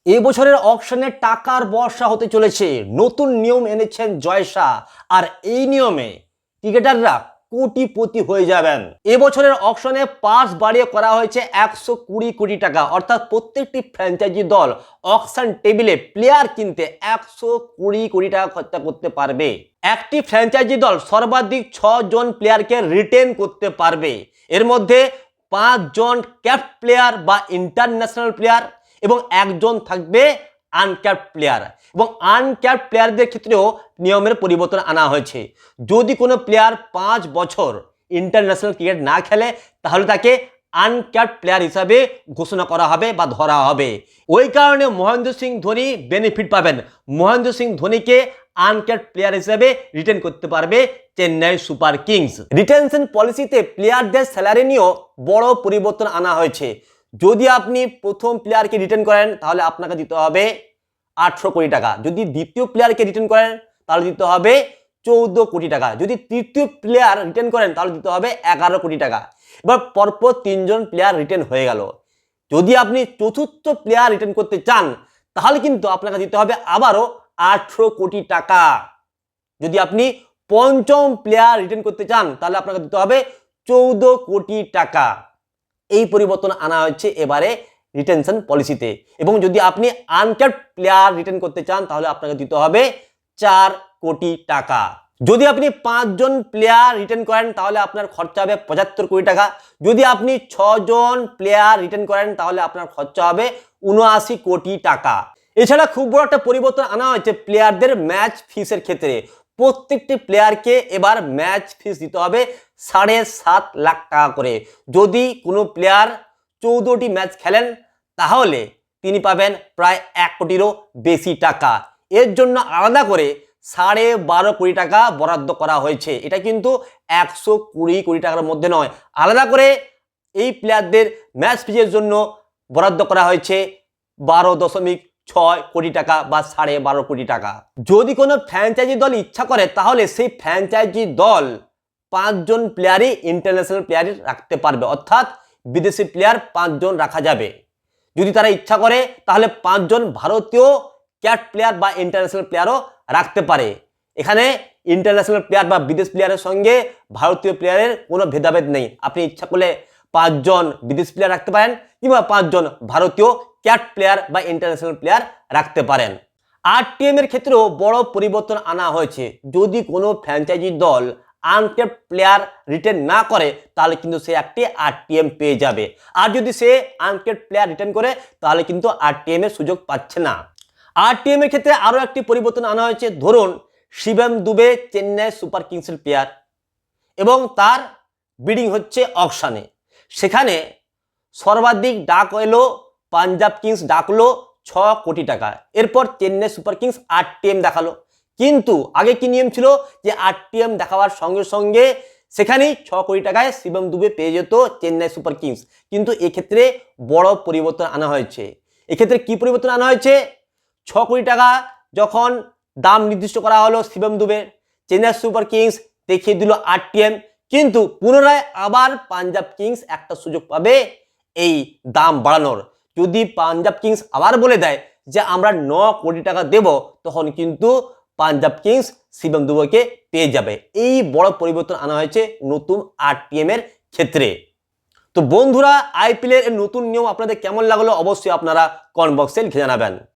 এবছরের অকশনে টাকার বর্ষা হতে চলেছে। নতুন নিয়ম এনেছেন জয় শাহ, আর এই নিয়মে ক্রিকেটাররা কোটিপতি হয়ে যাবেন। এবছরের অকশনে পাস বাড়িয়ে করা হয়েছে 120 কোটি টাকা, অর্থাৎ প্রত্যেকটি ফ্র্যাঞ্চাইজি দল অকশন টেবিলে প্লেয়ার কিনতে 120 কোটি টাকা খরচা করতে পারবে। একটি ফ্র্যাঞ্চাইজি দল সর্বাধিক 6 জন প্লেয়ারকে রিটেন করতে পারবে। এর মধ্যে 5 জন ক্যাপ প্লেয়ার বা ইন্টারন্যাশনাল প্লেয়ার এবং একজন থাকবে আনক্যাপ প্লেয়ার। এবং আনক্যাপ প্লেয়ারদের ক্ষেত্রেও নিয়মের পরিবর্তন আনা হয়েছে। যদি কোনো প্লেয়ার 5 বছর ইন্টারন্যাশনাল ক্রিকেট না খেলে তাহলে তাকে আনক্যাপ প্লেয়ার হিসাবে ঘোষণা করা হবে বা ধরা হবে। ওই কারণে মহেন্দ্র সিং ধোনি বেনিফিট পাবেন। মহেন্দ্র সিং ধোনিকে আনক্যাপ প্লেয়ার হিসেবে রিটেন করতে পারবে চেন্নাই সুপার কিংস। রিটেনশন পলিসিতে প্লেয়ারদের স্যালারি নিয়েও বড় পরিবর্তন আনা হয়েছে। যদি আপনি প্রথম প্লেয়ারকে রিটেন করেন তাহলে আপনাকে দিতে হবে 18 কোটি টাকা। যদি দ্বিতীয় প্লেয়ারকে রিটেন করেন তাহলে দিতে হবে 14 কোটি টাকা। যদি তৃতীয় প্লেয়ার রিটেন করেন তাহলে দিতে হবে 11 কোটি টাকা। এবার পরপর 3 জন প্লেয়ার রিটেন হয়ে গেল। যদি আপনি চতুর্থ প্লেয়ার রিটেন করতে চান তাহলে কিন্তু আপনাকে দিতে হবে আবারও 18 কোটি টাকা। যদি আপনি পঞ্চম প্লেয়ার রিটেন করতে চান তাহলে আপনাকে দিতে হবে 14 কোটি টাকা। এই পরিবর্তন আনা হচ্ছে এবারে রিটেনশন পলিসিতে। এবং যদি আপনি আনক্যাপড প্লেয়ার রিটেন করতে চান তাহলে আপনাকে দিতে হবে 4 কোটি টাকা। যদি আপনি 5 জন প্লেয়ার রিটেন করেন তাহলে আপনার খরচা হবে 75 কোটি টাকা। যদি আপনি 6 জন প্লেয়ার রিটেন করেন তাহলে আপনার খরচা হবে 79 কোটি টাকা। এছাড়া খুব বড় একটা পরিবর্তন আনা হয়েছে প্লেয়ারদের ম্যাচ ফিসের ক্ষেত্রে। প্রত্যেকটি প্লেয়ারকে এবার ম্যাচ ফিস দিতে হবে 7.5 লাখ টাকা করে। যদি কোনো প্লেয়ার 14টি ম্যাচ খেলেন তাহলে তিনি পাবেন প্রায় 1 কোটিরও বেশি টাকা। এর জন্য আলাদা করে 12.5 কোটি টাকা বরাদ্দ করা হয়েছে। এটা কিন্তু 120 কোটি টাকার মধ্যে নয়, আলাদা করে এই প্লেয়ারদের ম্যাচ ফিসের জন্য বরাদ্দ করা হয়েছে 12.6 কোটি টাকা বা 12.5 কোটি টাকা। যদি কোনো ফ্র্যাঞ্চাইজি দল ইচ্ছা করে তাহলে সেই ফ্র্যাঞ্চাইজি দল 5 জন প্লেয়ারই ইন্টারন্যাশনাল প্লেয়ারই রাখতে পারবে, অর্থাৎ বিদেশি প্লেয়ার 5 জন রাখা যাবে। যদি তারা ইচ্ছা করে তাহলে 5 জন ভারতীয় ক্যাপ প্লেয়ার বা ইন্টারন্যাশনাল প্লেয়ারও রাখতে পারে। এখানে ইন্টারন্যাশনাল প্লেয়ার বা বিদেশ প্লেয়ারের সঙ্গে ভারতীয় প্লেয়ারের কোনো ভেদাভেদ নেই। আপনি ইচ্ছা করলে 5 জন বিদেশ প্লেয়ার রাখতে পারেন কিংবা 5 জন ভারতীয় ক্যাপ প্লেয়ার বা ইন্টারন্যাশনাল প্লেয়ার রাখতে পারেন। আরটিএম এর ক্ষেত্রেও বড় পরিবর্তন আনা হয়েছে। যদি কোনো ফ্র্যাঞ্চাইজি দল আনক্যাপড প্লেয়ার রিটেন না করে তাহলে কিন্তু সে একটি আরটিএম পেয়ে যাবে। আর যদি সে আনক্যাপড প্লেয়ার রিটেন করে তাহলে কিন্তু আরটিএম এর সুযোগ পাচ্ছে না। আরটিএম এর ক্ষেত্রে আরও একটি পরিবর্তন আনা হয়েছে। ধরুন শিবম দুবে চেন্নাই সুপার কিংসের প্লেয়ার এবং তার বিডিং হচ্ছে অকশনে। সেখানে সর্বাধিক ডাক এলো পাঞ্জাব কিংস, ডাকলো 6 কোটি টাকা। এরপর চেন্নাই সুপার কিংস আরটিএম দেখালো। কিন্তু আগে কি নিয়ম ছিল যে আরটিএম দেখাবার সঙ্গে সঙ্গে সেখানেই 6 কোটি টাকায় শিবম দুবে পেয়ে যেত চেন্নাই সুপার কিংস। কিন্তু এক্ষেত্রে বড় পরিবর্তন আনা হয়েছে। এক্ষেত্রে কি পরিবর্তন আনা হয়েছে? 6 কোটি টাকা যখন দাম নির্দিষ্ট করা হলো শিবম দুবে, চেন্নাই সুপার কিংস দেখিয়ে দিল আরটিএম, কিন্তু পুনরায় আবার পাঞ্জাব কিংস একটা সুযোগ পাবে এই দাম বাড়ানোর। যদি পাঞ্জাব কিংস আবার বলে দেয় যে আমরা 9 কোটি টাকা দেব, তখন কিন্তু পাঞ্জাব কিংস শিবম দুবেকে পেয়ে যাবে। এই বড় পরিবর্তন আনা হয়েছে নতুন আরটিএম এর ক্ষেত্রে। তো বন্ধুরা, আইপিএল এর নতুন নিয়ম আপনাদের কেমন লাগলো অবশ্যই আপনারা কমেন্ট বক্সে লিখে জানাবেন।